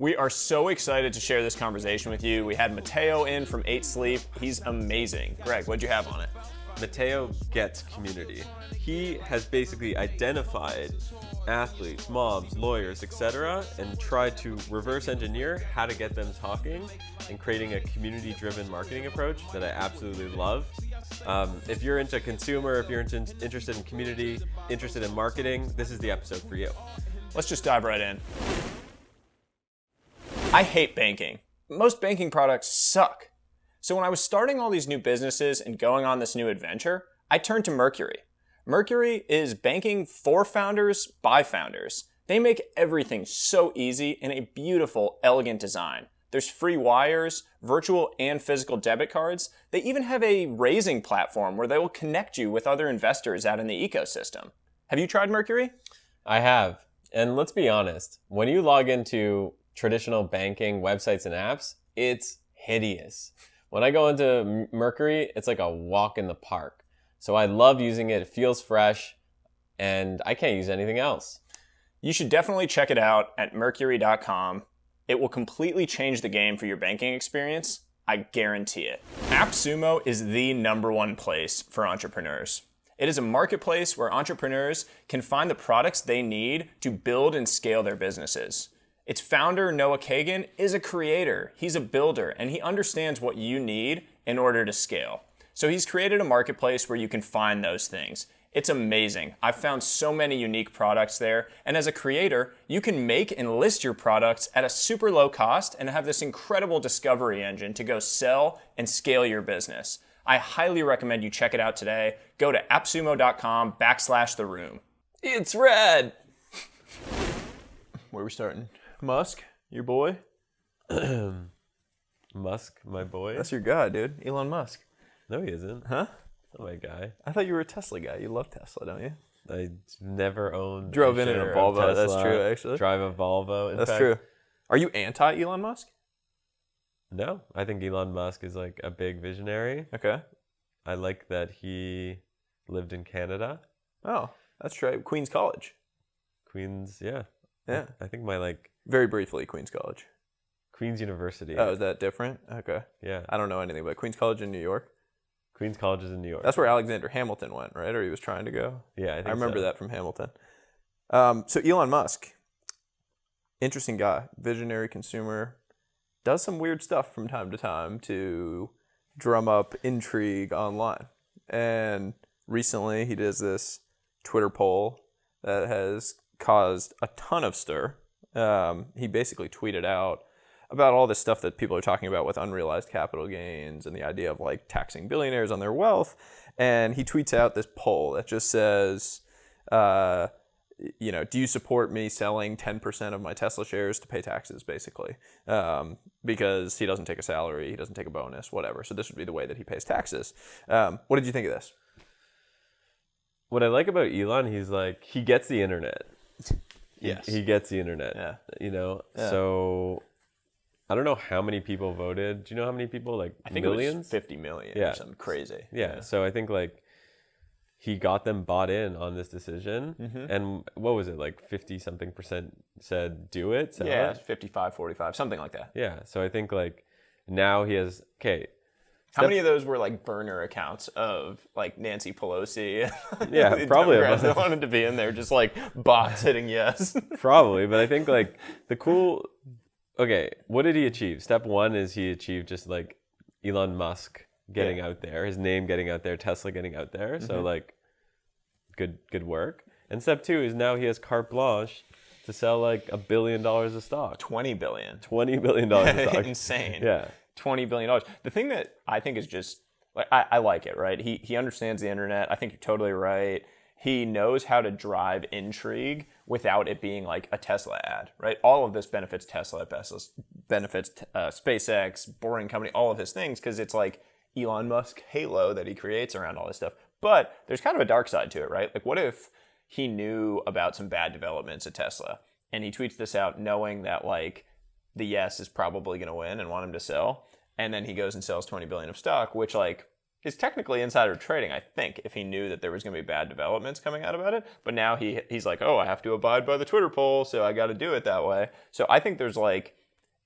We are so excited to share this conversation with you. We had Matteo in from 8 Sleep. He's amazing. Greg, what'd you have on it? Matteo gets community. He has basically identified athletes, moms, lawyers, etc., and tried to reverse engineer how to get them talking and creating a community-driven marketing approach that I absolutely love. If you're into consumer, if you're interested in community, interested in marketing, this is the episode for you. Let's just dive right in. I hate banking. Most banking products suck. So when I was starting all these new businesses and going on this new adventure, I turned to Mercury. Mercury is banking for founders by founders. They make everything so easy in a beautiful, elegant design. There's free wires, virtual and physical debit cards. They even have a raising platform where they will connect you with other investors out in the ecosystem. Have you tried Mercury? I have. And let's be honest, when you log into traditional banking websites and apps, it's hideous. When I go into Mercury, it's like a walk in the park. So I love using it. It feels fresh, and I can't use anything else. You should definitely check it out at mercury.com. It will completely change the game for your banking experience. I guarantee it. AppSumo is the #1 place for entrepreneurs. It is a marketplace where entrepreneurs can find the products they need to build and scale their businesses. Its founder, Noah Kagan, is a creator. He's a builder, and he understands what you need in order to scale. So he's created a marketplace where you can find those things. It's amazing. I've found so many unique products there, and as a creator, you can make and list your products at a super low cost and have this incredible discovery engine to go sell and scale your business. I highly recommend you check it out today. Go to appsumo.com/theroom. It's red! Where are we starting? Musk, your boy? Musk, my boy? That's your guy, dude. Elon Musk. No, he isn't. Huh? Not my guy. I thought you were a Tesla guy. You love Tesla, don't you? I never owned Drove in a Volvo. Tesla. That's true, actually. Drive a Volvo. That's true. Are you anti-Elon Musk? No, I think Elon Musk is like a big visionary. Okay. I like that he lived in Canada. Oh, that's right. Queen's College. Queen's, yeah. Yeah. I think my Very briefly, Queen's College. Queen's University. Oh, is that different? Okay. Yeah. I don't know anything about Queen's College in New York. Queen's College is in New York. That's where Alexander Hamilton went, right? Or he was trying to go? Yeah, I remember that from Hamilton. So Elon Musk, interesting guy, visionary consumer, does some weird stuff from time to time to drum up intrigue online. And recently he does this Twitter poll that has caused a ton of stir. He basically tweeted out about all this stuff that people are talking about with unrealized capital gains and the idea of like taxing billionaires on their wealth. And he tweets out this poll that just says, do you support me selling 10% of my Tesla shares to pay taxes, basically? Because he doesn't take a salary, he doesn't take a bonus, whatever. So this would be the way that he pays taxes. What did you think of this? What I like about Elon, he's like, he gets the internet. Yes. He gets the internet. Yeah. Yeah. Yeah. So I don't know how many people voted. Do you know how many people? Like I think millions? it was 50 million Yeah. or something crazy. Yeah. So I think like he got them bought in on this decision. Mm-hmm. And what was it? Like 50-something% said do it. Sell Yeah, it? 55, 45, something like that. Yeah. So I think like now he has, okay. How many of those were like burner accounts of like Nancy Pelosi? Yeah, The probably a Democrats that bunch. wanted to be in there, just like bots hitting yes. Probably, but I think like okay, what did he achieve? Step 1 is he achieved just like Elon Musk getting out there, his name getting out there, Tesla getting out there. So like good work. And step 2 is now he has carte blanche to sell like $1 billion of stock. 20 billion. $20 billion of stock. Insane. Yeah. $20 billion. The thing that I think is just, like, I like it, right? He understands the internet. I think you're totally right. He knows how to drive intrigue without it being like a Tesla ad, right? All of this benefits Tesla, benefits SpaceX, Boring Company, all of his things, because it's like Elon Musk halo that he creates around all this stuff. But there's kind of a dark side to it, right? Like, what if he knew about some bad developments at Tesla and he tweets this out knowing that like the yes is probably going to win and want him to sell, and then he goes and sells 20 billion of stock, which like is technically insider trading, I think, if he knew that there was going to be bad developments coming out about it. But now he's like, oh, I have to abide by the Twitter poll, so I got to do it that way. So I think there's like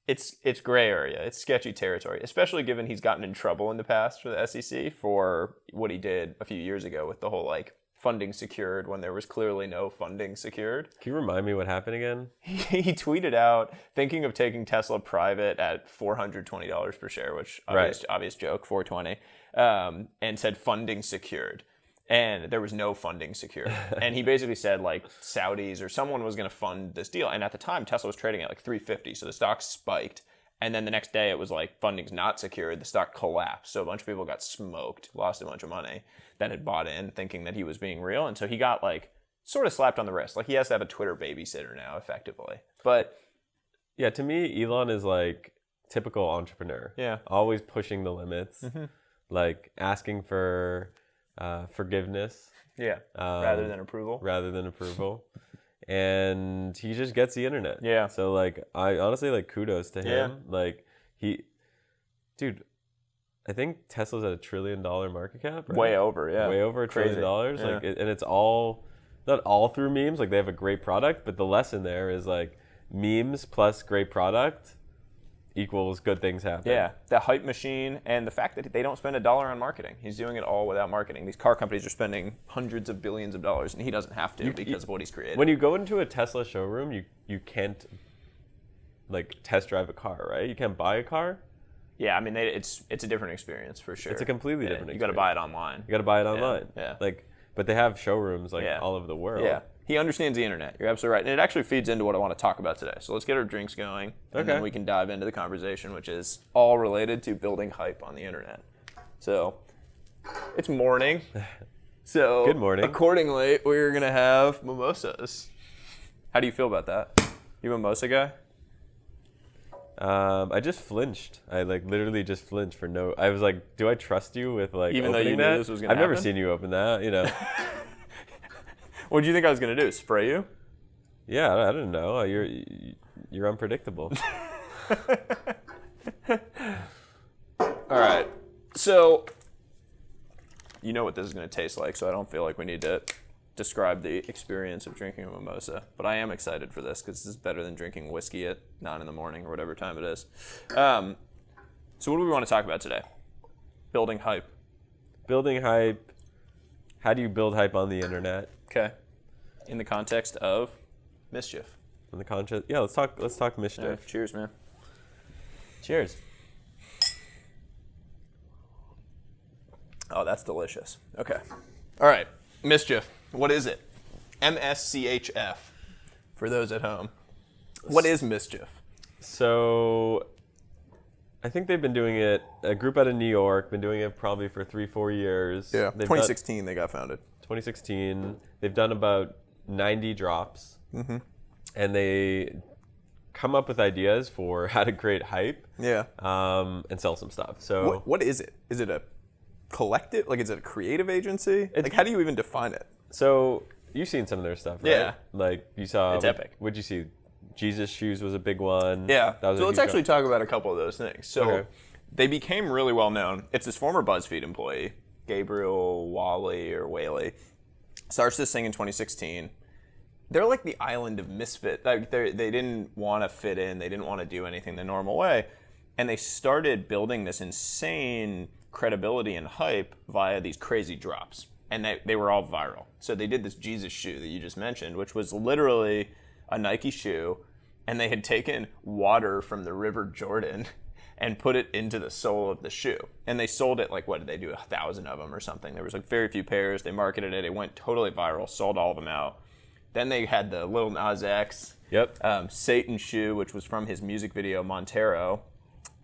it's gray area. It's sketchy territory, especially given he's gotten in trouble in the past for the SEC for what he did a few years ago with the whole like funding secured when there was clearly no funding secured. Can you remind me what happened again? He tweeted out thinking of taking Tesla private at $420 per share, which obvious joke, 420, and said funding secured. And there was no funding secured. And he basically said like Saudis or someone was going to fund this deal. And at the time, Tesla was trading at like 350. So the stock spiked. And then the next day it was like funding's not secured. The stock collapsed. So a bunch of people got smoked, lost a bunch of money that had bought in thinking that he was being real. And so he got like sort of slapped on the wrist. Like he has to have a Twitter babysitter now, effectively. But yeah, to me, Elon is like typical entrepreneur. Yeah. Always pushing the limits, like asking for forgiveness. Yeah. Rather than approval. And he just gets the internet. Yeah. So like, I honestly like kudos to him. Yeah. Like dude, I think Tesla's at $1 trillion market cap. Right? Way over, yeah. Way over $1 trillion. Yeah. Like, and it's all, not all through memes. Like they have a great product, but the lesson there is like memes plus great product equals good things happen. Yeah, the hype machine and the fact that they don't spend $1 on marketing. He's doing it all without marketing. These car companies are spending hundreds of billions of dollars, and he doesn't have to because of what he's created. When you go into a Tesla showroom, you can't like test drive a car, right? You can't buy a car. Yeah, I mean it's a different experience for sure. It's a completely different experience. You got to buy it online. You got to buy it online. Yeah. Like, but they have showrooms like all over the world. Yeah. He understands the internet. You're absolutely right. And it actually feeds into what I want to talk about today. So let's get our drinks going, and then we can dive into the conversation, which is all related to building hype on the internet. So it's morning. So good morning. Accordingly, we're going to have mimosas. How do you feel about that? You a mimosa guy? I just flinched. I like literally just flinched for no. I was like, do I trust you with like even though you that? knew this was going to happen? I've never seen you open that, you know. What did you think I was going to do? Spray you? Yeah, I didn't know. You're unpredictable. All right. So you know what this is going to taste like, so I don't feel like we need to describe the experience of drinking a mimosa. But I am excited for this because this is better than drinking whiskey at 9 in the morning or whatever time it is. So what do we want to talk about today? Building hype. Building hype. How do you build hype on the internet? Okay. In the context of MSCHF. In the context, yeah. Let's talk MSCHF. Right, cheers, man. Cheers. Oh, that's delicious. Okay. All right. MSCHF. What is it? MSCHF. For those at home. What is MSCHF? So, I think they've been doing it. A group out of New York been doing it probably for 3-4 years. Yeah. 2016 they got founded. 2016. They've done about 90 drops. Mm-hmm. And they come up with ideas for how to create hype. Yeah. And sell some stuff. So what is it? Is it a collective? Like, is it a creative agency? Like, how do you even define it? So you've seen some of their stuff, right? Yeah. Like you saw. It's epic. What'd you see? Jesus Shoes was a big one. Yeah. That was so let's actually talk about a couple of those things. So they became really well known. It's this former BuzzFeed employee, Gabriel Whaley. Starts this thing in 2016. They're like the island of misfit. Like they didn't want to fit in. They didn't want to do anything the normal way. And they started building this insane credibility and hype via these crazy drops. And they were all viral. So they did this Jesus shoe that you just mentioned, which was literally a Nike shoe. And they had taken water from the River Jordan and put it into the sole of the shoe. And they sold it like, what did they do, 1,000 of them or something? There was like very few pairs. They marketed it. It went totally viral, sold all of them out. Then they had the Lil Nas X Satan shoe, which was from his music video, Montero.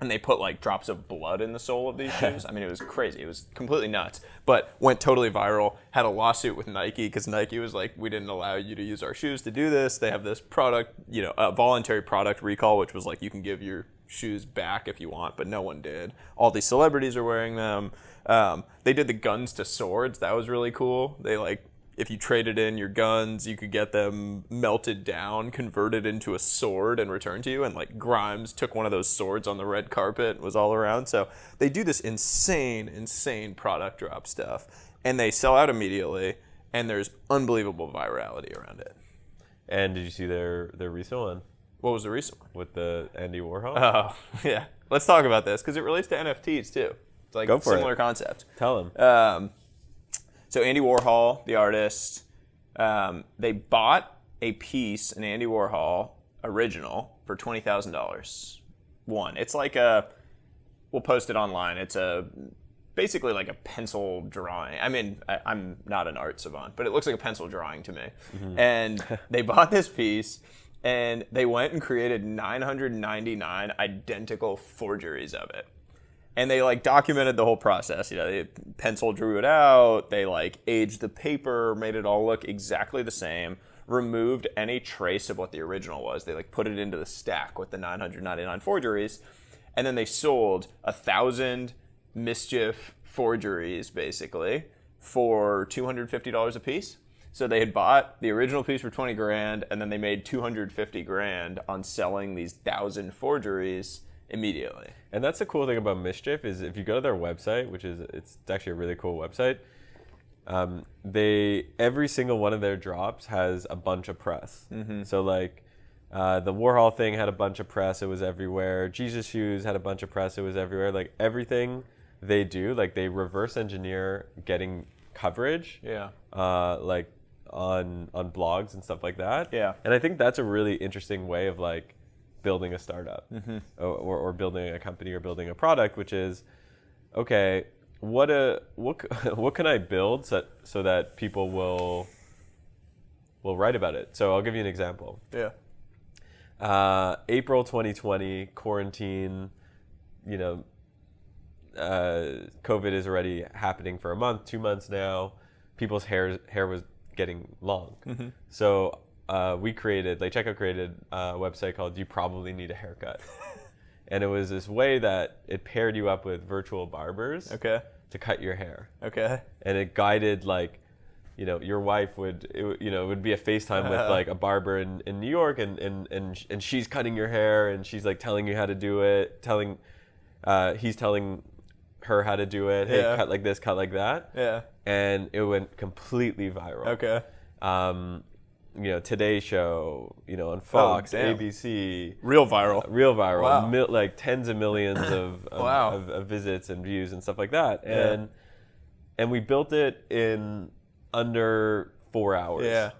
And they put like drops of blood in the sole of these shoes. I mean, it was crazy. It was completely nuts. But went totally viral. Had a lawsuit with Nike because Nike was like, we didn't allow you to use our shoes to do this. They have this product, a voluntary product recall, which was like you can give your shoes back if you want, but no one did. All these celebrities are wearing them. They did the guns to swords. That was really cool. They like, if you traded in your guns, you could get them melted down, converted into a sword, and returned to you. And like Grimes took one of those swords on the red carpet, was all around. So they do this insane product drop stuff, and they sell out immediately. And there's unbelievable virality around it. And did you see their recent one? What was the recent one? with the Andy Warhol. Oh, yeah. Let's talk about this because it relates to NFTs too. It's like Go for similar it. concept. Tell him. So Andy Warhol, the artist, they bought a piece, an Andy Warhol original, for $20,000. It's like we'll post it online. It's basically like a pencil drawing. I mean, I'm not an art savant, but it looks like a pencil drawing to me. Mm-hmm. And they bought this piece, and they went and created 999 identical forgeries of it. And they like documented the whole process. You know, they pencil drew it out. They like aged the paper, made it all look exactly the same. Removed any trace of what the original was. They like put it into the stack with the 999 forgeries, and then they sold 1,000 MSCHF forgeries basically for $250 a piece. So they had bought the original piece for 20 grand, and then they made 250 grand on selling these 1,000 forgeries immediately. And that's the cool thing about MSCHF is if you go to their website, which is it's actually a really cool website. Every single one of their drops has a bunch of press. Mm-hmm. So like the Warhol thing had a bunch of press. It was everywhere. Jesus Shoes had a bunch of press. It was everywhere. Like everything they do, like they reverse engineer getting coverage. Yeah. Like on blogs and stuff like that. Yeah. And I think that's a really interesting way of like building a startup or building a company or building a product, which is, okay, what can I build so that people will write about it? So I'll give you an example. Yeah. April 2020, quarantine, COVID is already happening for a month, 2 months now. People's hair was getting long. Mm-hmm. So Checkout created a website called You Probably Need a Haircut. And it was this way that it paired you up with virtual barbers to cut your hair. Okay. And it guided your wife would be a FaceTime with like a barber in New York and she's cutting your hair and she's like telling you how to do it, he's telling her how to do it. Hey, cut like this, cut like that. Yeah. And it went completely viral. Okay. Today Show, on Fox, ABC. Real viral. Wow. Like tens of millions of visits and views and stuff like that. Yeah. And we built it in under 4 hours. Yeah.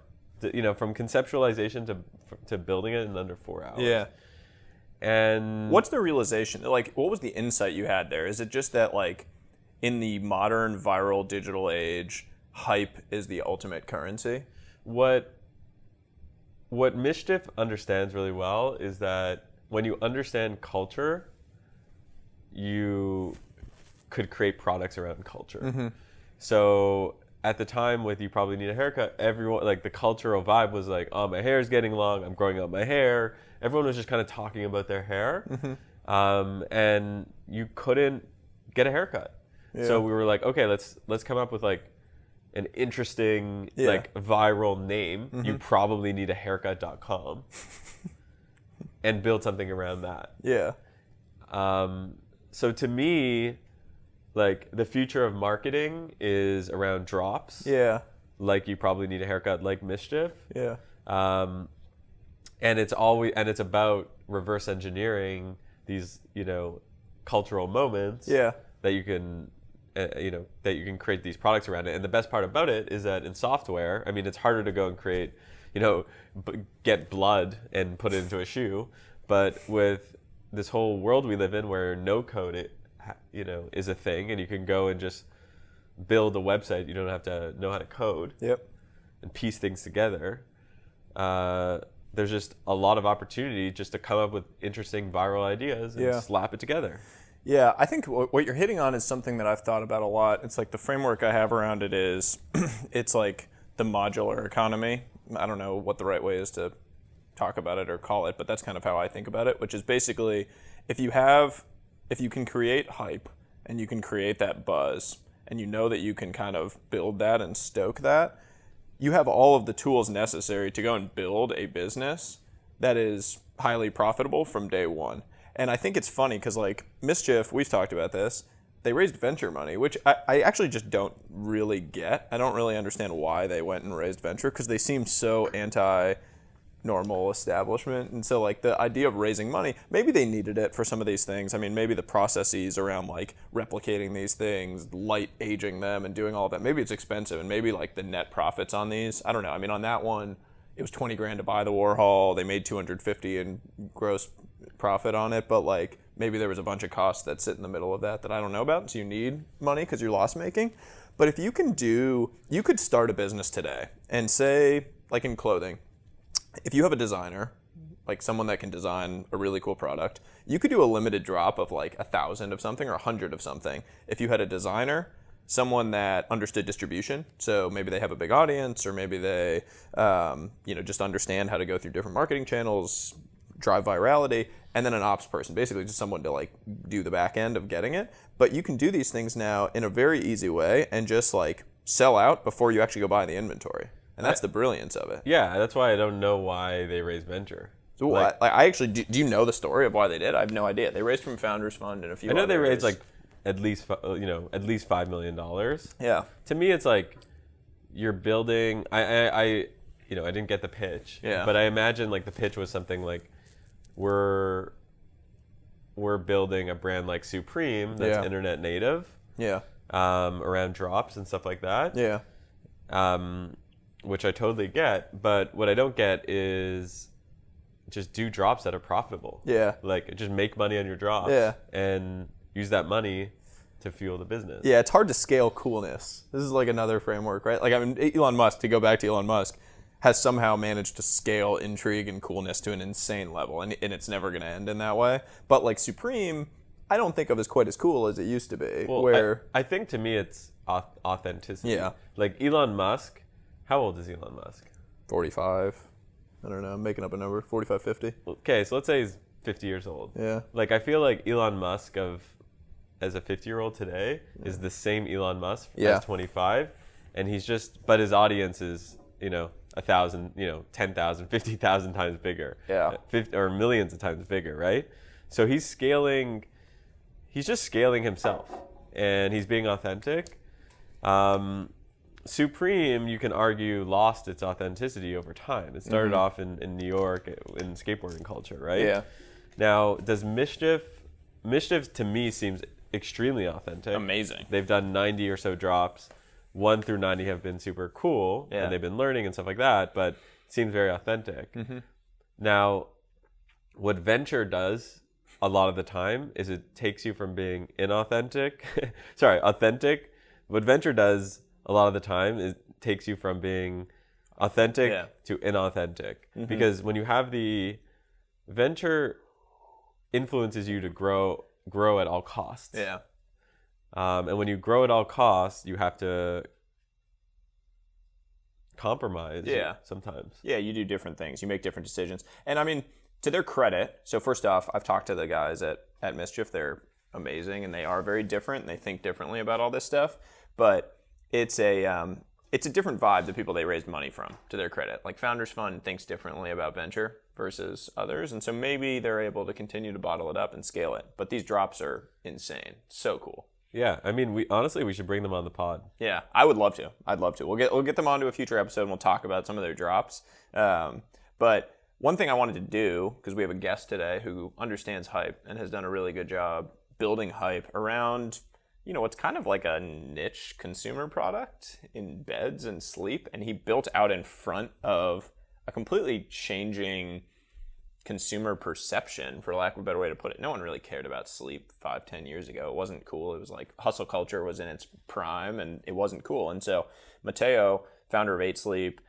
From conceptualization to building it in under 4 hours. Yeah. And what's the realization? Like, what was the insight you had there? Is it just that, like, in the modern viral digital age, hype is the ultimate currency? What MSCHF understands really well is that when you understand culture, you could create products around culture. Mm-hmm. So at the time with You Probably Need a Haircut, everyone, like the cultural vibe was like, oh, my hair is getting long, I'm growing out my hair. Everyone was just kind of talking about their hair. Mm-hmm. And you couldn't get a haircut. Yeah. So we were like, okay, let's come up with like an interesting like viral name. Mm-hmm. You probably need a haircut.com and build something around that. Yeah. So to me, like the future of marketing is around drops. Yeah. Like You Probably Need a Haircut, like MSCHF. Yeah. And it's about reverse engineering these, cultural moments. Yeah. That you can create these products around it. And the best part about it is that in software, I mean, it's harder to go and create, get blood and put it into a shoe. But with this whole world we live in where no code, is a thing, and you can go and just build a website. You don't have to know how to code. Yep. And piece things together. There's just a lot of opportunity just to come up with interesting viral ideas and slap it together. Yeah, I think what you're hitting on is something that I've thought about a lot. It's like the framework I have around it is, it's like the modular economy. I don't know what the right way is to talk about it or call it, but that's kind of how I think about it, which is basically if you can create hype and you can create that buzz and you know that you can kind of build that and stoke that, you have all of the tools necessary to go and build a business that is highly profitable from day one. And I think it's funny because, like, MSCHF, we've talked about this, they raised venture money, which I actually just don't really get. I don't really understand why they went and raised venture because they seem so anti normal establishment. And so like the idea of raising money, maybe they needed it for some of these things. I mean, maybe the processes around like replicating these things, light aging them and doing all of that, maybe it's expensive, and maybe like the net profits on these, I don't know. I mean, on that one, it was 20 grand to buy the Warhol. They made 250 in gross profit on it, but like maybe there was a bunch of costs that sit in the middle of that I don't know about. So you need money because you're loss making. But if you could start a business today and say, like in clothing, if you have a designer, like someone that can design a really cool product, you could do a limited drop of like 1,000 of something or 100 of something. If you had a designer, someone that understood distribution, so maybe they have a big audience, or maybe they, just understand how to go through different marketing channels, drive virality, and then an ops person, basically just someone to like do the back end of getting it. But you can do these things now in a very easy way and just like sell out before you actually go buy the inventory. And that's the brilliance of it. Yeah, that's why I don't know why they raised venture. So I actually, do you know the story of why they did? I have no idea. They raised from Founders Fund and a few others. I know they raised like at least $5 million. Yeah. To me, it's like you're building. I didn't get the pitch. Yeah. But I imagine like the pitch was something like, we're building a brand like Supreme that's internet native. Yeah. Around drops and stuff like that. Yeah. Which I totally get, but what I don't get is just do drops that are profitable. Yeah. Like just make money on your drops. Yeah. And use that money to fuel the business. Yeah, it's hard to scale coolness. This is like another framework, right? Like, I mean, Elon Musk, to go back to Elon Musk, has somehow managed to scale intrigue and coolness to an insane level, and it's never going to end in that way. But like Supreme, I don't think of as quite as cool as it used to be. Well, I think to me it's authenticity. Yeah. Like Elon Musk, how old is Elon Musk? 45. I don't know. I'm making up a number. 45, 50. Okay, so let's say he's 50 years old. Yeah. Like I feel like Elon Musk as a 50-year-old today is the same Elon Musk as 25, and but his audience is 1,000, 10,000, 50,000 times bigger. Yeah. 50, or millions of times bigger, right? So he's just scaling himself, and he's being authentic. Supreme, you can argue, lost its authenticity over time. It started off in New York in skateboarding culture, right? Yeah. Now, does Mischief to me seems extremely authentic. Amazing. They've done 90 or so drops. 1 through 90 have been super cool, and they've been learning and stuff like that, but it seems very authentic. Mm-hmm. Now, what venture does a lot of the time is it takes you from being authentic. What venture does a lot of the time is takes you from being authentic to inauthentic. Mm-hmm. Because when you have the venture influences you to grow at all costs. Yeah. And when you grow at all costs, you have to compromise sometimes. Yeah, you do different things. You make different decisions. And I mean, to their credit, so first off, I've talked to the guys at MSCHF. They're amazing, and they are very different, and they think differently about all this stuff. But it's a different vibe, the people they raised money from, to their credit. Like Founders Fund thinks differently about venture versus others, and so maybe they're able to continue to bottle it up and scale it. But these drops are insane. So cool. Yeah, I mean, we should bring them on the pod. Yeah, I would love to. I'd love to. We'll get them onto a future episode, and we'll talk about some of their drops. But one thing I wanted to do, because we have a guest today who understands hype and has done a really good job building hype around, what's kind of like a niche consumer product in beds and sleep, and he built out in front of a completely changing consumer perception, for lack of a better way to put it. No one really cared about sleep 5-10 years ago. It wasn't cool. It was like hustle culture was in its prime, and it wasn't cool. And so Matteo, founder of 8 Sleep,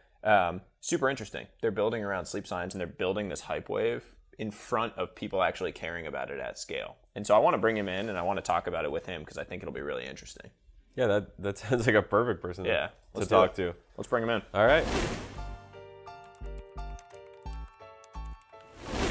super interesting. They're building around sleep science, and they're building this hype wave in front of people actually caring about it at scale. And so I want to bring him in, and I want to talk about it with him because I think it'll be really interesting. Yeah, that sounds like a perfect person to talk to. Let's bring him in. All right.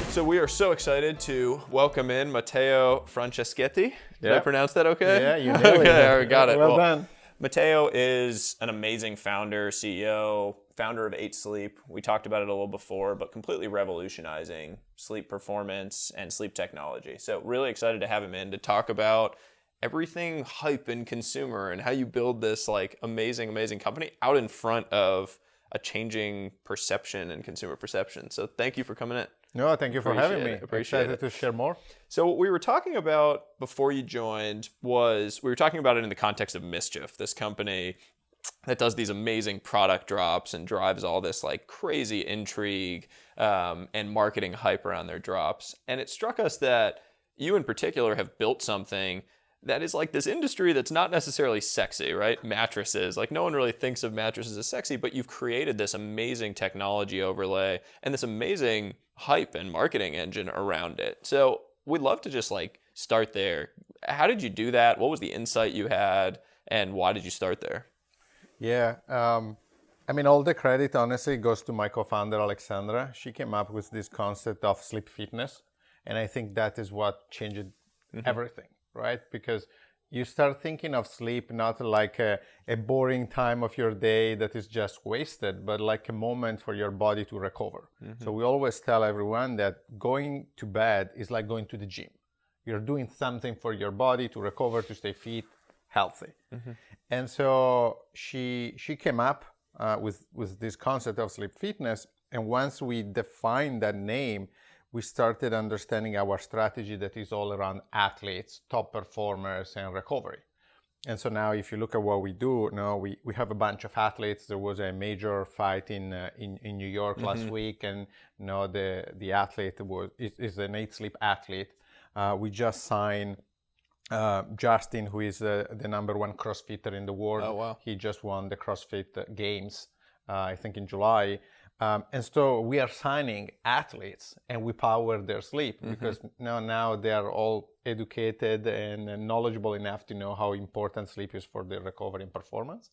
So we are so excited to welcome in Matteo Franceschetti. Did I pronounce that okay? Yeah, you nailed it. Okay, I got it. Well done. Matteo is an amazing founder, CEO, founder of 8 Sleep. We talked about it a little before, but completely revolutionizing sleep performance and sleep technology. So really excited to have him in to talk about everything hype and consumer and how you build this like amazing, amazing company out in front of a changing perception and consumer perception. So thank you for coming in. No, thank you for having me. Appreciate Excited to share more. So what we were talking about before you joined was, we were talking about it in the context of MSCHF, this company that does these amazing product drops and drives all this like crazy intrigue and marketing hype around their drops. And it struck us that you in particular have built something that is like this industry that's not necessarily sexy, right? Mattresses. Like no one really thinks of mattresses as sexy, but you've created this amazing technology overlay and this amazing hype and marketing engine around it. So we'd love to just like start there. How did you do that? What was the insight you had? And why did you start there? Yeah. I mean, all the credit, honestly, goes to my co-founder, Alexandra. She came up with this concept of sleep fitness. And I think that is what changed everything, right? Because you start thinking of sleep not like a boring time of your day that is just wasted, but like a moment for your body to recover. So we always tell everyone that going to bed is like going to the gym. You're doing something for your body to recover, to stay fit, healthy. And so she came up with this concept of sleep fitness. And once we defined that name, we started understanding our strategy that is all around athletes, top performers, and recovery. And so now if you look at what we do, now we have a bunch of athletes. There was a major fight in New York last week, and the athlete is an 8 sleep athlete. We just signed Justin, who is the #1 CrossFitter in the world. Oh, wow. He just won the CrossFit Games, I think in July. And so we are signing athletes and we power their sleep because now they are all educated and knowledgeable enough to know how important sleep is for their recovery and performance.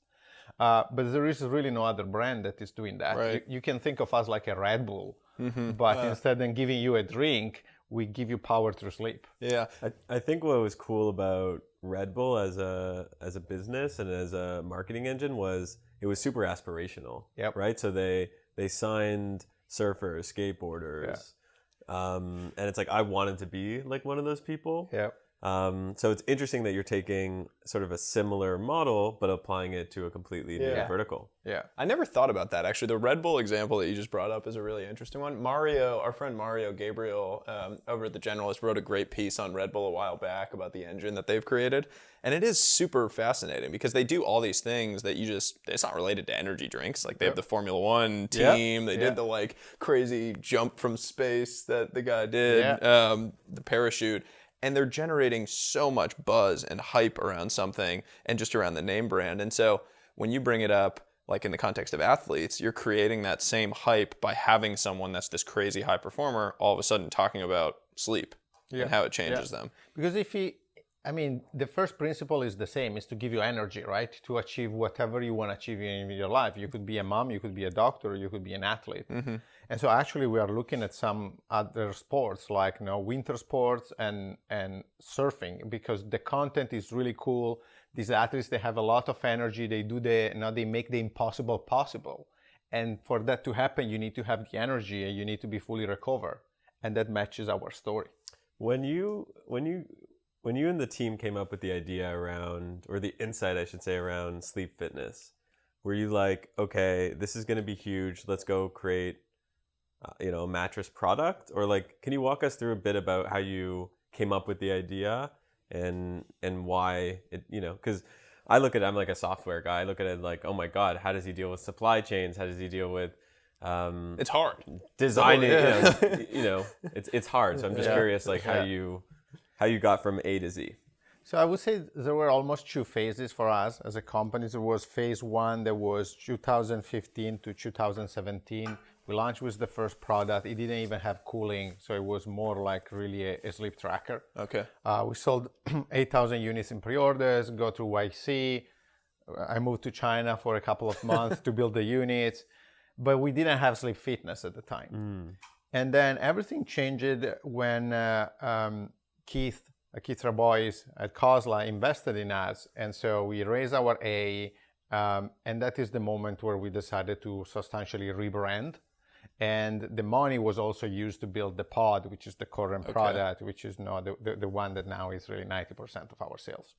But there is really no other brand that is doing that. Right. You can think of us like a Red Bull, but instead of giving you a drink, we give you power through sleep. Yeah. I think what was cool about Red Bull as a business and as a marketing engine was it was super aspirational. Yep. Right? So they signed surfers, skateboarders. And it's like I wanted to be like one of those people. Yep. So it's interesting that you're taking sort of a similar model but applying it to a completely new vertical. Yeah. I never thought about that, actually. The Red Bull example that you just brought up is a really interesting one. Mario, our friend Mario Gabriel over at The Generalist, wrote a great piece on Red Bull a while back about the engine that they've created. And it is super fascinating because they do all these things that it's not related to energy drinks. Like they have the Formula One team. They did the like crazy jump from space that the guy did, the parachute. And they're generating so much buzz and hype around something and just around the name brand. And so when you bring it up, like in the context of athletes, you're creating that same hype by having someone that's this crazy high performer all of a sudden talking about sleep and how it changes them. Because the first principle is the same, is to give you energy, right? To achieve whatever you want to achieve in your life. You could be a mom, you could be a doctor, you could be an athlete. And so actually we are looking at some other sports like winter sports and surfing because the content is really cool. These athletes, they have a lot of energy. They do they make the impossible possible. And for that to happen, you need to have the energy and you need to be fully recovered. And that matches our story. When you and the team came up with the idea around, or the insight, I should say, around sleep fitness, were you like, okay, this is going to be huge. Let's go create, a mattress product? Or like, can you walk us through a bit about how you came up with the idea and why it, because I look at it, I'm like a software guy. I look at it like, oh my God, how does he deal with supply chains? How does he deal with it's hard designing? It's hard. So I'm just curious, like how you got from A to Z. So I would say there were almost 2 phases for us as a company. There was phase 1 that was 2015 to 2017. We launched with the first product. It didn't even have cooling, so it was more like really a sleep tracker. Okay. We sold 8,000 units in pre-orders, go through YC. I moved to China for a couple of months to build the units, but we didn't have sleep fitness at the time. And then everything changed when Keith Rabois at Kozla invested in us. And so we raised our A, and that is the moment where we decided to substantially rebrand. And the money was also used to build the pod, which is the current product, which is the one that now is really 90% of our sales.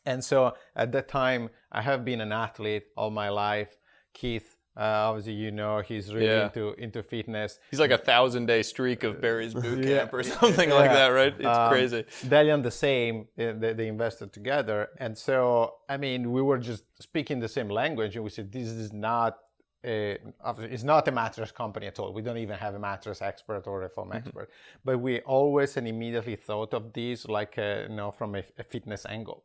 And so at that time, I have been an athlete all my life. Keith Obviously, he's really into fitness. He's like a 1,000-day streak of Barry's boot camp or something like that, right? It's crazy. Dalian the same. They invested together, and so we were just speaking the same language, and we said this is not. It's not a mattress company at all. We don't even have a mattress expert or a foam expert, but we always and immediately thought of this like from a fitness angle.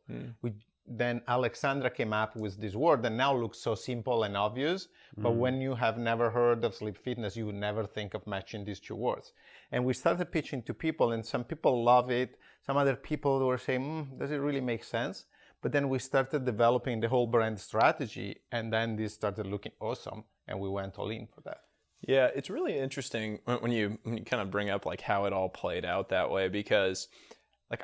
Then Alexandra came up with this word that now looks so simple and obvious, but when you have never heard of sleep fitness, you would never think of matching these two words. And we started pitching to people, and some people love it. Some other people were saying, does it really make sense? But then we started developing the whole brand strategy, and then this started looking awesome, and we went all in for that. Yeah, it's really interesting when you kind of bring up like how it all played out that way, because like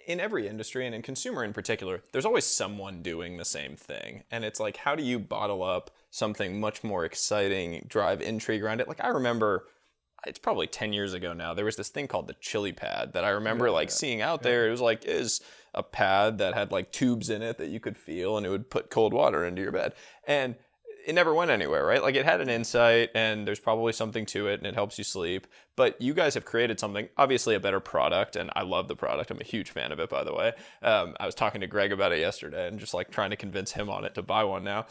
in every industry and in consumer in particular, there's always someone doing the same thing. And it's like, how do you bottle up something much more exciting, drive intrigue around it? Like I remember, it's probably 10 years ago now, there was this thing called the chili pad that I remember seeing out there. It was like, is a pad that had like tubes in it that you could feel, and it would put cold water into your bed. And it never went anywhere, right? Like it had an insight, and there's probably something to it, and it helps you sleep. But you guys have created something, obviously a better product, and I love the product. I'm a huge fan of it, by the way. I was talking to Greg about it yesterday and just like trying to convince him on it to buy one now.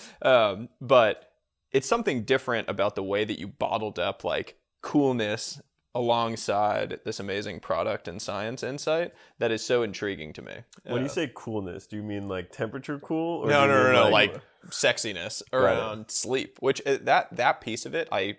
But it's something different about the way that you bottled up like coolness alongside this amazing product and science insight that is so intriguing to me. When you say coolness, do you mean like temperature cool? Or No, like sexiness around sleep, which that piece of it I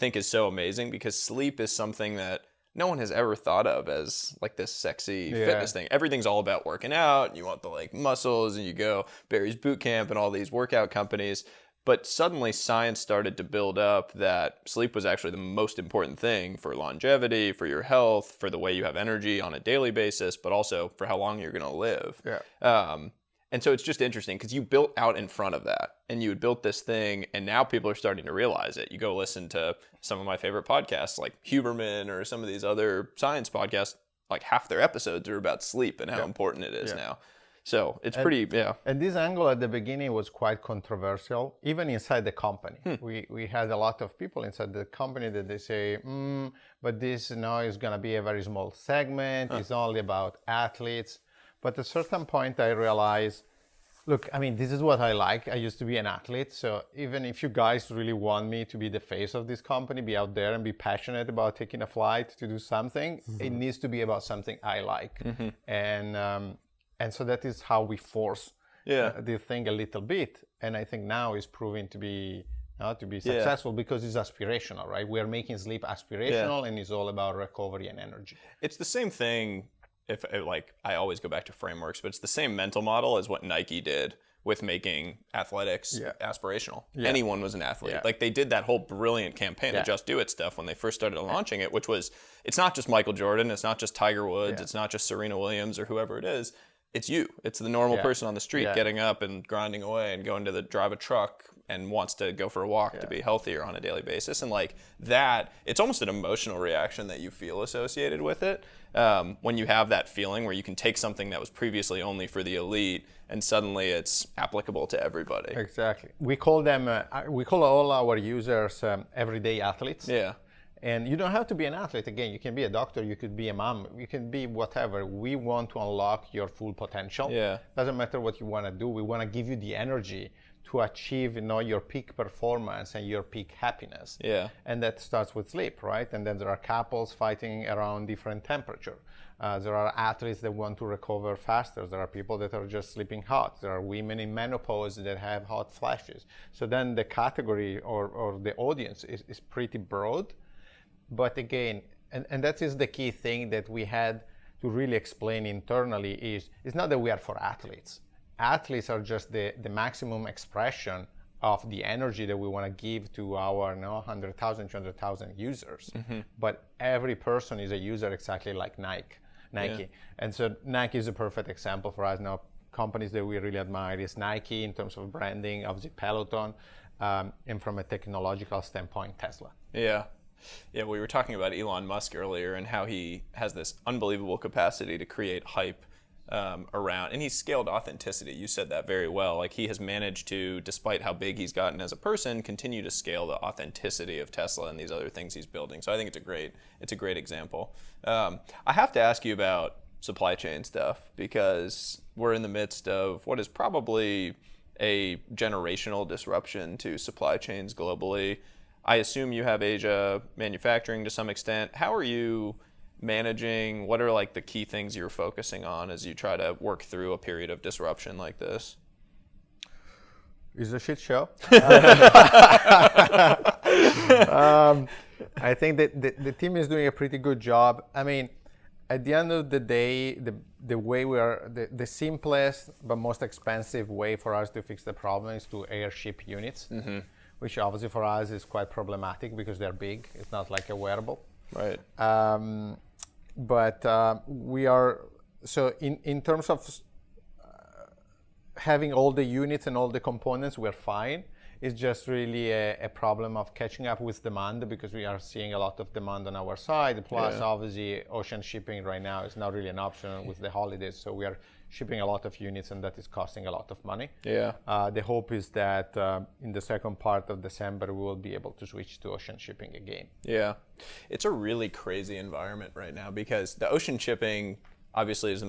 think is so amazing, because sleep is something that no one has ever thought of as like this sexy fitness thing. Everything's all about working out, and you want the like muscles, and you go Barry's Boot Camp and all these workout companies. But suddenly science started to build up that sleep was actually the most important thing for longevity, for your health, for the way you have energy on a daily basis, but also for how long you're going to live. Yeah. And so it's just interesting because you built out in front of that, and you had built this thing, and now people are starting to realize it. You go listen to some of my favorite podcasts like Huberman or some of these other science podcasts, like half their episodes are about sleep and how important it is now. So it's And this angle at the beginning was quite controversial, even inside the company. We had a lot of people inside the company that they say, but this now is going to be a very small segment. It's only about athletes. But at a certain point, I realized, look, this is what I like. I used to be an athlete. So even if you guys really want me to be the face of this company, be out there and be passionate about taking a flight to do something, it needs to be about something I like. And so that is how we force the thing a little bit. And I think now is proving to be successful because it's aspirational, right? We are making sleep aspirational, and it's all about recovery and energy. It's the same thing. If like I always go back to frameworks, but it's the same mental model as what Nike did with making athletics aspirational. Anyone was an athlete. Like they did that whole brilliant campaign, the Just Do It stuff, when they first started launching it, which was, it's not just Michael Jordan, it's not just Tiger Woods, it's not just Serena Williams or whoever it is. It's you. It's the normal person on the street getting up and grinding away and going to drive a truck and wants to go for a walk to be healthier on a daily basis. And like that, it's almost an emotional reaction that you feel associated with it. When you have that feeling where you can take something that was previously only for the elite and suddenly it's applicable to everybody. Exactly. We call all our users everyday athletes. Yeah. And you don't have to be an athlete. Again, you can be a doctor, you could be a mom, you can be whatever. We want to unlock your full potential. Doesn't matter what you want to do. We want to give you the energy to achieve, your peak performance and your peak happiness. And that starts with sleep, right? And then there are couples fighting around different temperature. There are athletes that want to recover faster. There are people that are just sleeping hot. There are women in menopause that have hot flashes. So then the category or the audience is pretty broad. But again, and that is the key thing that we had to really explain internally is, it's not that we are for athletes. Athletes are just the maximum expression of the energy that we want to give to our 100,000, 200,000 users. But every person is a user exactly like Nike. And so Nike is a perfect example for us now. Companies that we really admire is Nike in terms of branding, obviously Peloton, and from a technological standpoint, Tesla. Yeah, we were talking about Elon Musk earlier and how he has this unbelievable capacity to create hype around, and he's scaled authenticity. You said that very well. Like, he has managed to, despite how big he's gotten as a person, continue to scale the authenticity of Tesla and these other things he's building. So I think it's a great example. I have to ask you about supply chain stuff, because we're in the midst of what is probably a generational disruption to supply chains globally. I assume you have Asia manufacturing to some extent. How are you managing? What are like the key things you're focusing on as you try to work through a period of disruption like this? It's a shit show. I think that the team is doing a pretty good job. I mean, at the end of the day, the way we are, the simplest but most expensive way for us to fix the problem is to airship units, which obviously for us is quite problematic because they're big. It's not like a wearable. Right. But we are, so in terms of having all the units and all the components, we're fine. It's just really a problem of catching up with demand, because we are seeing a lot of demand on our side. Plus, obviously, ocean shipping right now is not really an option with the holidays. So we are shipping a lot of units, and that is costing a lot of money. Yeah. The hope is that in the second part of December, we will be able to switch to ocean shipping again. Yeah. It's a really crazy environment right now, because the ocean shipping obviously is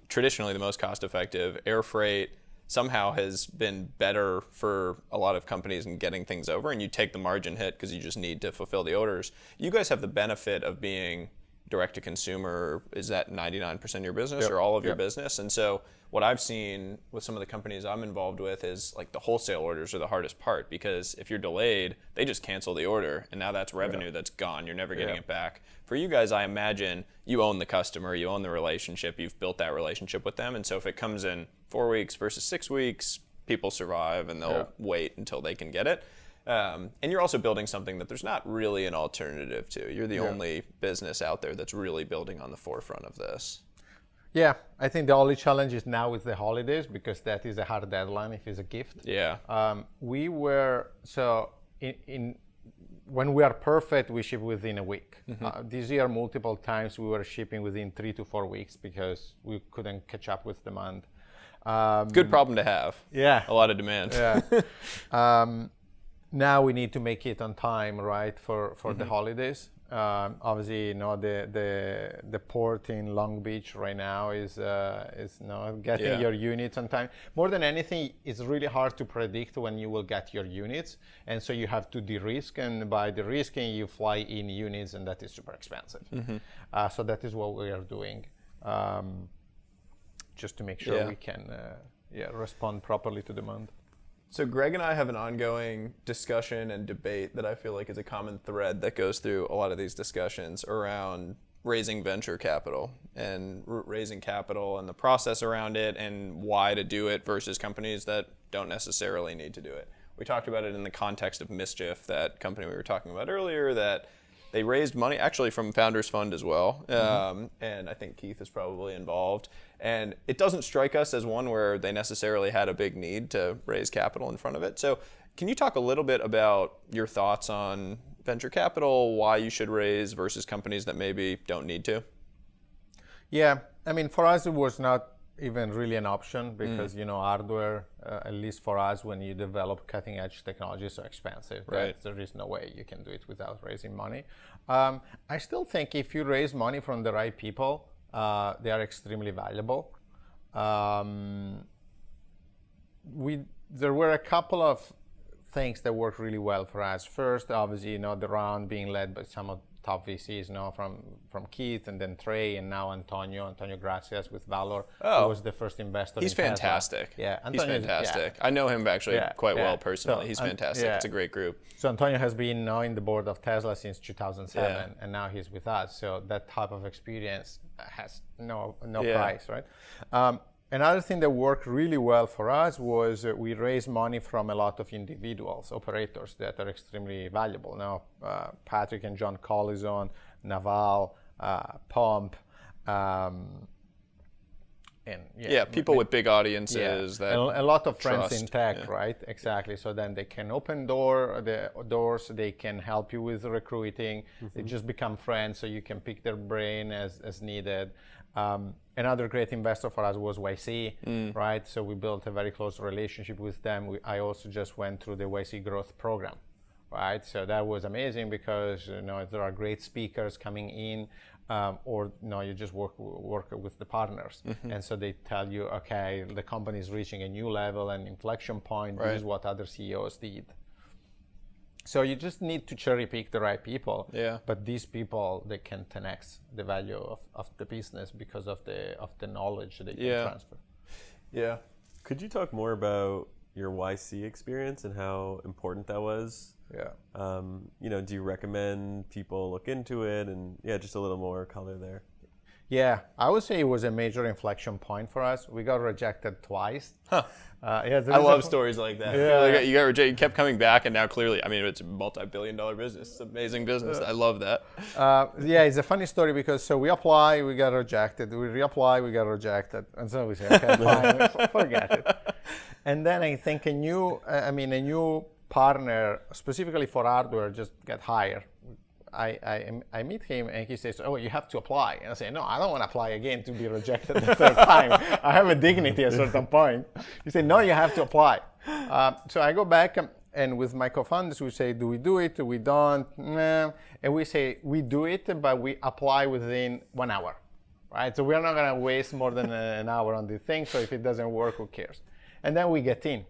traditionally the most cost effective. Air freight somehow has been better for a lot of companies in getting things over, and you take the margin hit because you just need to fulfill the orders. You guys have the benefit of being direct to consumer. Is that 99% of your business or all of your business? And so what I've seen with some of the companies I'm involved with is like the wholesale orders are the hardest part, because if you're delayed, they just cancel the order, and now that's revenue that's gone. You're never getting it back. For you guys, I imagine you own the customer, you own the relationship, you've built that relationship with them, and so if it comes in 4 weeks versus 6 weeks, people survive and they'll wait until they can get it. And you're also building something that there's not really an alternative to. You're the only business out there that's really building on the forefront of this. Yeah, I think the only challenge is now with the holidays, because that is a hard deadline if it's a gift. Yeah. We were, so when we are perfect, we ship within a week. This year, multiple times, we were shipping within 3 to 4 weeks because we couldn't catch up with demand. Good problem to have. Yeah. A lot of demand. Yeah. Now we need to make it on time, right, for the holidays. Obviously, the port in Long Beach right now is getting your units on time. More than anything, it's really hard to predict when you will get your units, and so you have to de-risk. And by de-risking, you fly in units, and that is super expensive. So that is what we are doing, just to make sure we can respond properly to demand. So Greg and I have an ongoing discussion and debate that I feel like is a common thread that goes through a lot of these discussions around raising venture capital and raising capital and the process around it and why to do it versus companies that don't necessarily need to do it. We talked about it in the context of MSCHF, that company we were talking about earlier, that they raised money actually from Founders Fund as well. And I think Keith is probably involved. And it doesn't strike us as one where they necessarily had a big need to raise capital in front of it. So can you talk a little bit about your thoughts on venture capital, why you should raise versus companies that maybe don't need to? Yeah, I mean, for us, it was not even really an option because, hardware, at least for us, when you develop cutting edge technology, is so expensive that there is no way you can do it without raising money. I still think if you raise money from the right people, they are extremely valuable. There were a couple of things that worked really well for us. First, obviously, the round being led by some of top VCs, from Keith and then Trey and now Antonio Gracias with Valor, who was the first investor. He's fantastic. Yeah, he's fantastic. I know him actually quite well personally. So, he's fantastic. It's a great group. So Antonio has been now in the board of Tesla since 2007, and now he's with us. So that type of experience has no price, right? Another thing that worked really well for us was we raised money from a lot of individuals, operators that are extremely valuable. Now, Patrick and John Collison, Naval, Pomp, and people with big audiences that and a lot of friends trust. In tech, right? Exactly. So then they can open doors. They can help you with recruiting. They just become friends, so you can pick their brain as needed. Another great investor for us was YC, right? So we built a very close relationship with them. I also just went through the YC growth program, right? So that was amazing because there are great speakers coming in, or you just work with the partners, and so they tell you, okay, the company is reaching a new level and inflection point. This is what other CEOs did. So you just need to cherry pick the right people. Yeah. But these people, they can 10x the value of the business because of the knowledge they can transfer. Yeah. Could you talk more about your YC experience and how important that was? Yeah. Do you recommend people look into it? And just a little more color there. Yeah, I would say it was a major inflection point for us. We got rejected twice. Huh. I love stories like that. Yeah. Like you got rejected, you kept coming back, and now clearly, it's a multi-billion-dollar business. It's an amazing business. I love that. It's a funny story because so we apply, we got rejected. We reapply, we got rejected, and so we say, okay, fine, forget it. And then I think a new partner, specifically for hardware, just got hired. I meet him and he says, oh, you have to apply. And I say, no, I don't want to apply again to be rejected the third time. I have a dignity at a certain point. He said, no, you have to apply. So I go back and with my co-founders, we say, do we do it? Do we don't? Nah. And we say, we do it, but we apply within 1 hour, right? So we're not going to waste more than an hour on this thing. So if it doesn't work, who cares? And then we get in.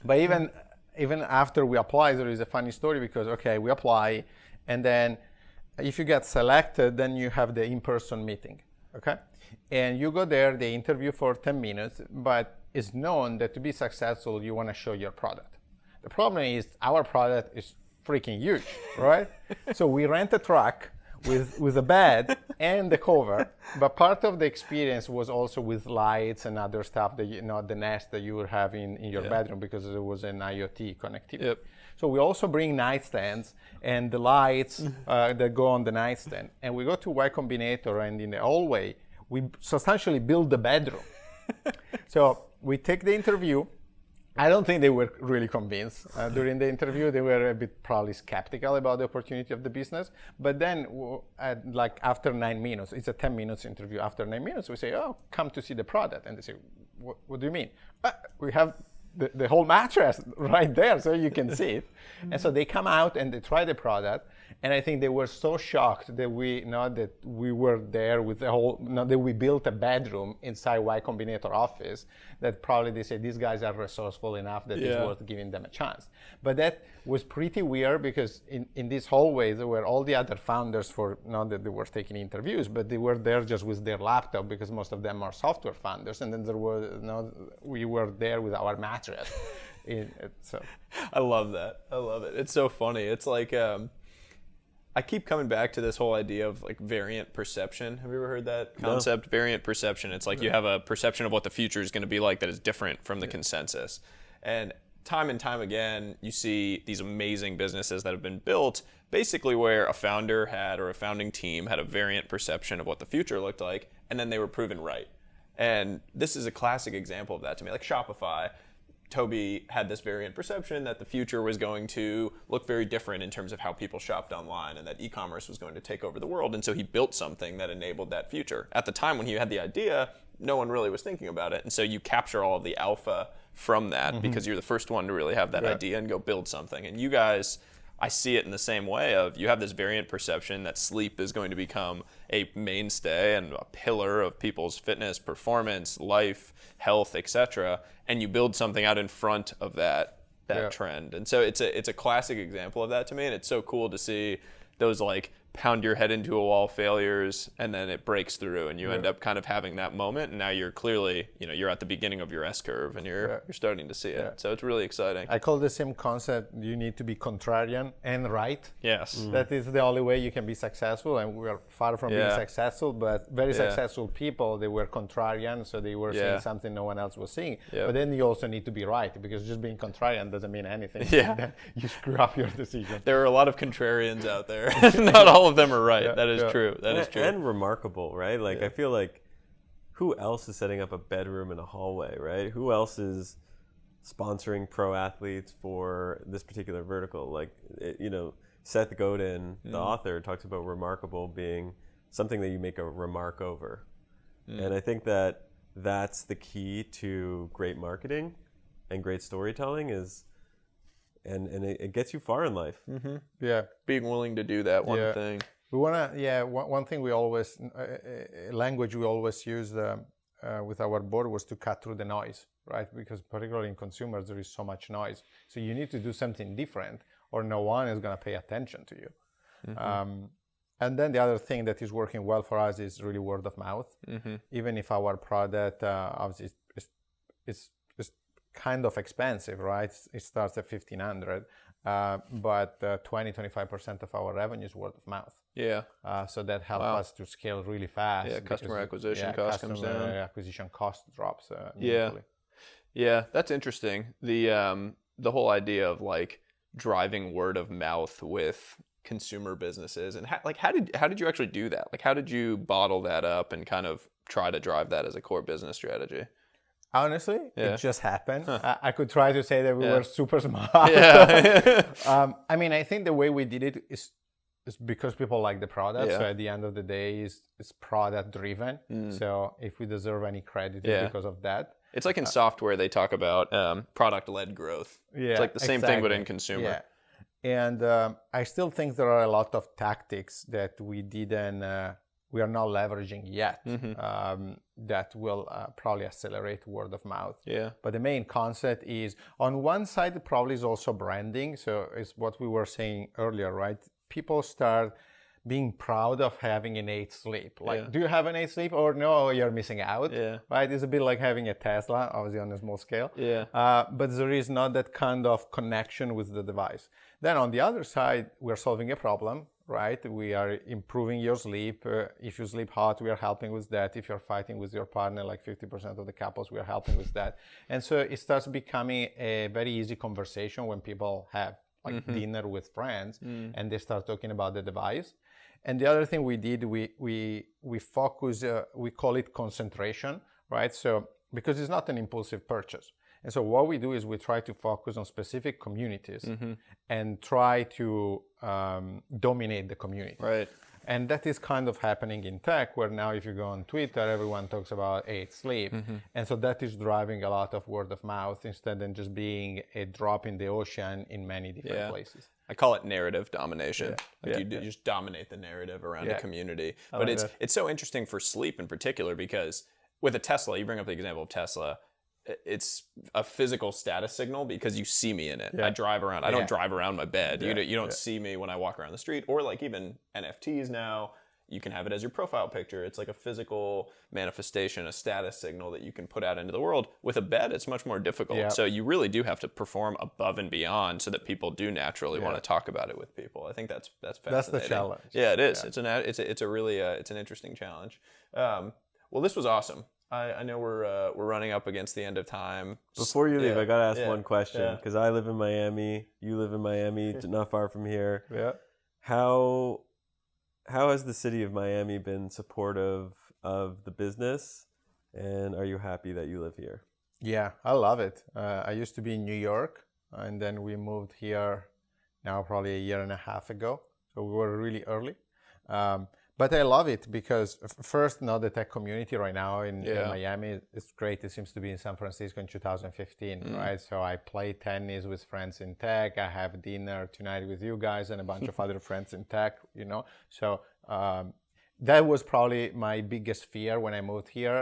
But even after we apply, there is a funny story because, okay, we apply, and then if you get selected, then you have the in-person meeting, okay? And you go there, they interview for 10 minutes, but it's known that to be successful, you want to show your product. The problem is our product is freaking huge, right? So we rent a truck with a bed and the cover, but part of the experience was also with lights and other stuff that the Nest that you would have in your bedroom because there was an IoT connectivity. Yep. So we also bring nightstands and the lights that go on the nightstand. And we go to Y Combinator, and in the hallway, we substantially build the bedroom. So we take the interview. I don't think they were really convinced during the interview. They were a bit probably skeptical about the opportunity of the business. But then, after 9 minutes, it's a 10 minutes interview. After 9 minutes, we say, "Oh, come to see the product." And they say, "What do you mean?" We have the whole mattress right there, so you can see it. And so they come out and they try the product. And I think they were so shocked that we were there with the whole, that we built a bedroom inside Y Combinator office, that probably they said these guys are resourceful enough that it's worth giving them a chance. But that was pretty weird because in this hallway there were all the other founders not that they were taking interviews, but they were there just with their laptop because most of them are software founders. And then we were there with our mattress. So I love that. I love it. It's so funny. It's like, I keep coming back to this whole idea of like variant perception. Have you ever heard that concept? No. Variant perception. It's like you have a perception of what the future is going to be like that is different from the consensus. And time again, you see these amazing businesses that have been built basically where a founder had, or a founding team had, a variant perception of what the future looked like, and then they were proven right. And this is a classic example of that to me. Like Shopify, Toby had this variant perception that the future was going to look very different in terms of how people shopped online, and that e-commerce was going to take over the world. And so he built something that enabled that future. At the time when he had the idea, no one really was thinking about it. And so you capture all of the alpha from that because you're the first one to really have that idea and go build something. And you guys, I see it in the same way of you have this variant perception that sleep is going to become a mainstay and a pillar of people's fitness, performance, life, health, etc. And you build something out in front of that trend. And so it's a classic example of that to me. And it's so cool to see those like pound your head into a wall failures, and then it breaks through, and you end up kind of having that moment. And now you're clearly, you're at the beginning of your S curve, and you're starting to see it. So it's really exciting. I call the same concept. You need to be contrarian and right. Yes. That is the only way you can be successful. And we are far from being successful, but very successful people, they were contrarian, so they were seeing something no one else was seeing. But then you also need to be right, because just being contrarian doesn't mean anything. Then you screw up your decision. There are a lot of contrarians out there. Not all of them are right. That is true. That is true. And remarkable, right? Like I feel like who else is setting up a bedroom in a hallway, right? Who else is sponsoring pro athletes for this particular vertical? Like, Seth Godin, the author, talks about remarkable being something that you make a remark over. And I think that's the key to great marketing and great storytelling and it gets you far in life. Yeah. Being willing to do that one Yeah. thing. We want to, one thing we always, language we always use with our board was to cut through the noise, right? Because particularly in consumers, there is so much noise. So you need to do something different or no one is going to pay attention to you. And then the other thing that is working well for us is really word of mouth. Even if our product obviously is kind of expensive, right? It starts at $1,500, but 20-25% of our revenue is word of mouth. Yeah. So that helps us to scale really fast. Yeah, customer acquisition cost comes down. Customer acquisition cost drops Yeah. immediately. Yeah, that's interesting. The whole idea of like driving word of mouth with consumer businesses, and how did you actually do that? Like, how did you bottle that up and kind of try to drive that as a core business strategy? Honestly, Yeah. it just happened. I could try to say that we were super smart. Yeah. I mean, I think the way we did it is because people like the product. Yeah. So at the end of the day, it's product driven. So if we deserve any credit, it's because of that. It's like in software, they talk about product-led growth. Yeah, it's like the same thing, but in exactly. consumer. Yeah. And I still think there are a lot of tactics that we are not leveraging yet that will probably accelerate word of mouth. Yeah. But the main concept is, on one side, it probably is also branding. So it's what we were saying earlier, right? People start being proud of having an 8 sleep. Like, do you have an 8 sleep? Or no, you're missing out. Yeah. Right? It's a bit like having a Tesla, obviously on a small scale. Yeah. But there is not that kind of connection with the device. Then on the other side, we're solving a problem, right? We are improving your sleep. If you sleep hot, we are helping with that. If you're fighting with your partner, like 50% of the couples, we are helping with that. And so it starts becoming a very easy conversation when people have like dinner with friends and they start talking about the device. And the other thing we did, we focus, we call it concentration, right? So because it's not an impulsive purchase. And so what we do is we try to focus on specific communities and try to dominate the community. Right. And that is kind of happening in tech, where now if you go on Twitter, everyone talks about 8 sleep. And so that is driving a lot of word of mouth instead of just being a drop in the ocean in many different places. I call it narrative domination. You just dominate the narrative around a community. But it's so interesting for sleep in particular, because with a Tesla, you bring up the example of Tesla, it's a physical status signal because you see me in it. I drive around. I don't drive around my bed. You don't see me when I walk around the street. Or like even NFTs now, you can have it as your profile picture. It's like a physical manifestation, a status signal that you can put out into the world. With a bed, it's much more difficult. So you really do have to perform above and beyond so that people do naturally want to talk about it with people. I think that's fascinating. That's the challenge. Yeah, it is. It's a really it's an interesting challenge. Well, this was awesome. I know we're running up against the end of time. Before you leave, I got to ask one question, because I live in Miami. You live in Miami, not far from here. Yeah. How has the city of Miami been supportive of the business, and are you happy that you live here? Yeah, I love it. I used to be in New York, and then we moved here now probably a year and a half ago. So we were really early. But I love it because first, now the tech community right now in Miami is great. It seems to be in San Francisco in 2015, right? So I play tennis with friends in tech. I have dinner tonight with you guys and a bunch of other friends in tech, So that was probably my biggest fear when I moved here,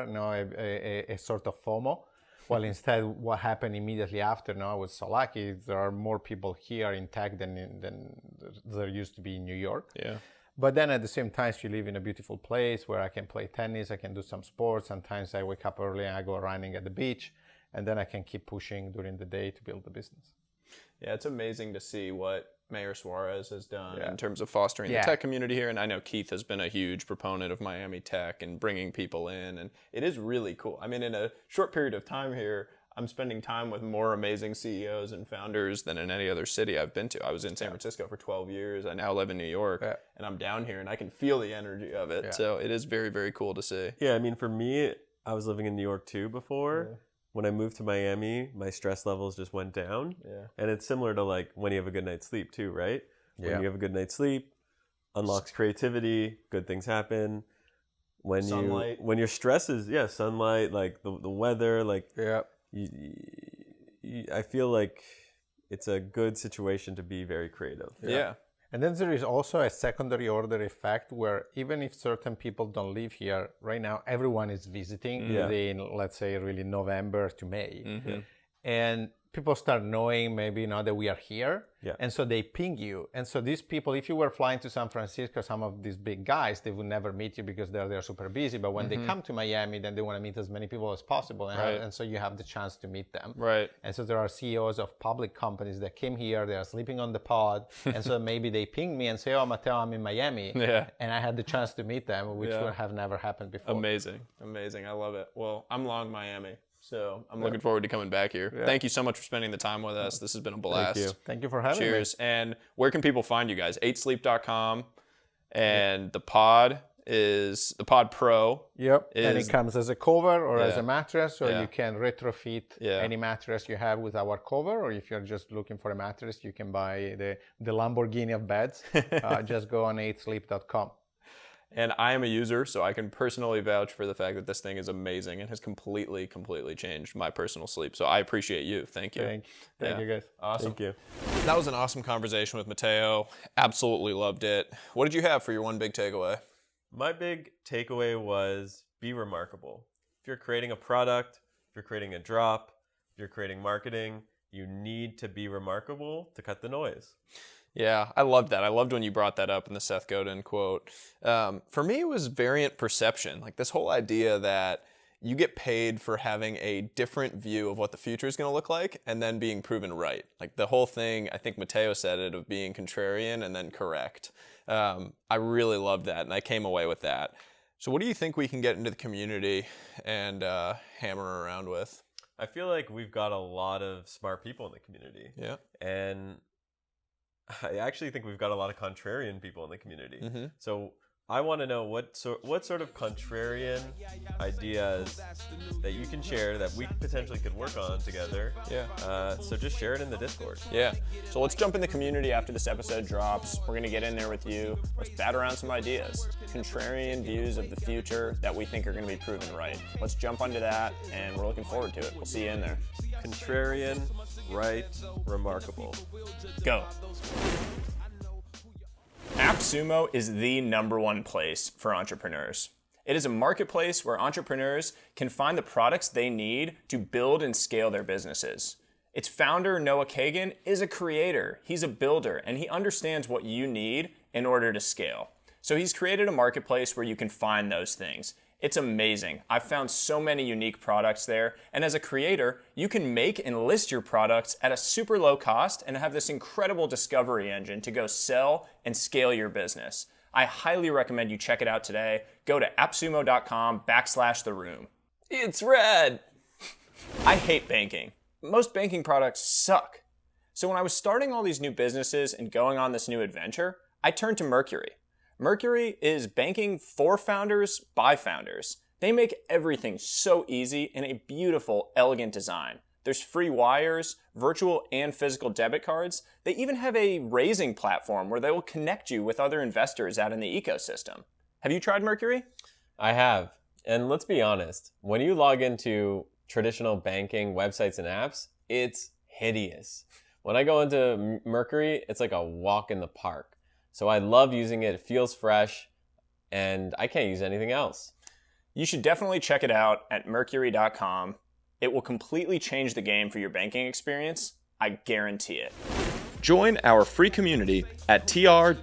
a sort of FOMO. Well, instead, what happened immediately after, I was so lucky. There are more people here in tech than there used to be in New York. Yeah. But then at the same time, you live in a beautiful place where I can play tennis, I can do some sports. Sometimes I wake up early and I go running at the beach, and then I can keep pushing during the day to build the business. Yeah, it's amazing to see what Mayor Suarez has done in terms of fostering the tech community here. And I know Keith has been a huge proponent of Miami tech and bringing people in. And it is really cool. I mean, in a short period of time here, I'm spending time with more amazing CEOs and founders than in any other city I've been to. I was in San Francisco for 12 years. I now live in New York, and I'm down here, and I can feel the energy of it. So it is very, very cool to see. Yeah, I mean, for me, I was living in New York too before. Yeah. When I moved to Miami, my stress levels just went down. Yeah. And it's similar to like when you have a good night's sleep too, right? When you have a good night's sleep, unlocks creativity, good things happen. when Sunlight. when your stress is sunlight, like the weather, like Yeah. I feel like it's a good situation to be very creative. Yeah. And then there is also a secondary order effect where even if certain people don't live here right now, everyone is visiting within, let's say, really November to May. And people start knowing maybe now that we are here. Yeah. And so they ping you. And so these people, if you were flying to San Francisco, some of these big guys, they would never meet you because they're super busy. But when they come to Miami, then they want to meet as many people as possible. And, and so you have the chance to meet them. Right. And so there are CEOs of public companies that came here, they are sleeping on the pod. And so maybe they ping me and say, oh, Matteo, I'm in Miami. Yeah. And I had the chance to meet them, which would have never happened before. Amazing. I love it. Well, I'm long Miami, so I'm looking forward to coming back here. Thank you so much for spending the time with us. This has been a blast. Thank you for having me. Cheers. And where can people find you guys? 8sleep.com, and the pod is the Pod Pro. Yep. And it comes as a cover or as Yeah. a mattress, or Yeah. you can retrofit any mattress you have with our cover. Or if you're just looking for a mattress, you can buy the Lamborghini of beds. Just go on 8sleep.com. And I am a user, so I can personally vouch for the fact that this thing is amazing and has completely changed my personal sleep. So I appreciate you. Thank you. Thank you, guys. Awesome. Thank you. That was an awesome conversation with Matteo. Absolutely loved it. What did you have for your one big takeaway? My big takeaway was be remarkable. If you're creating a product, if you're creating a drop, if you're creating marketing, you need to be remarkable to cut the noise. Yeah, I loved that. I loved when you brought that up in the Seth Godin quote. For me, it was variant perception. Like this whole idea that you get paid for having a different view of what the future is going to look like and then being proven right. Like the whole thing, I think Matteo said it, of being contrarian and then correct. I really loved that, and I came away with that. So what do you think we can get into the community and hammer around with? I feel like we've got a lot of smart people in the community. Yeah. And I actually think we've got a lot of contrarian people in the community. So I want to know what sort of contrarian ideas that you can share that we potentially could work on together. Yeah. So just share it in the Discord. Yeah. So let's jump in the community after this episode drops. We're going to get in there with you. Let's bat around some ideas. Contrarian views of the future that we think are going to be proven right. Let's jump onto that, and we're looking forward to it. We'll see you in there. Contrarian, right, remarkable. Go. AppSumo is the #1 place for entrepreneurs. It is a marketplace where entrepreneurs can find the products they need to build and scale their businesses. Its founder, Noah Kagan, is a creator. He's a builder, and he understands what you need in order to scale. So he's created a marketplace where you can find those things. It's amazing. I've found so many unique products there, and as a creator, you can make and list your products at a super low cost and have this incredible discovery engine to go sell and scale your business. I highly recommend you check it out today. Go to appsumo.com/theroom. It's red! I hate banking. Most banking products suck. So when I was starting all these new businesses and going on this new adventure, I turned to Mercury. Mercury is banking for founders by founders. They make everything so easy in a beautiful, elegant design. There's free wires, virtual and physical debit cards. They even have a raising platform where they will connect you with other investors out in the ecosystem. Have you tried Mercury? I have. And let's be honest, when you log into traditional banking websites and apps, it's hideous. When I go into Mercury, it's like a walk in the park. So I love using it. It feels fresh, and I can't use anything else. You should definitely check it out at mercury.com. It will completely change the game for your banking experience. I guarantee it. Join our free community at trwih.com.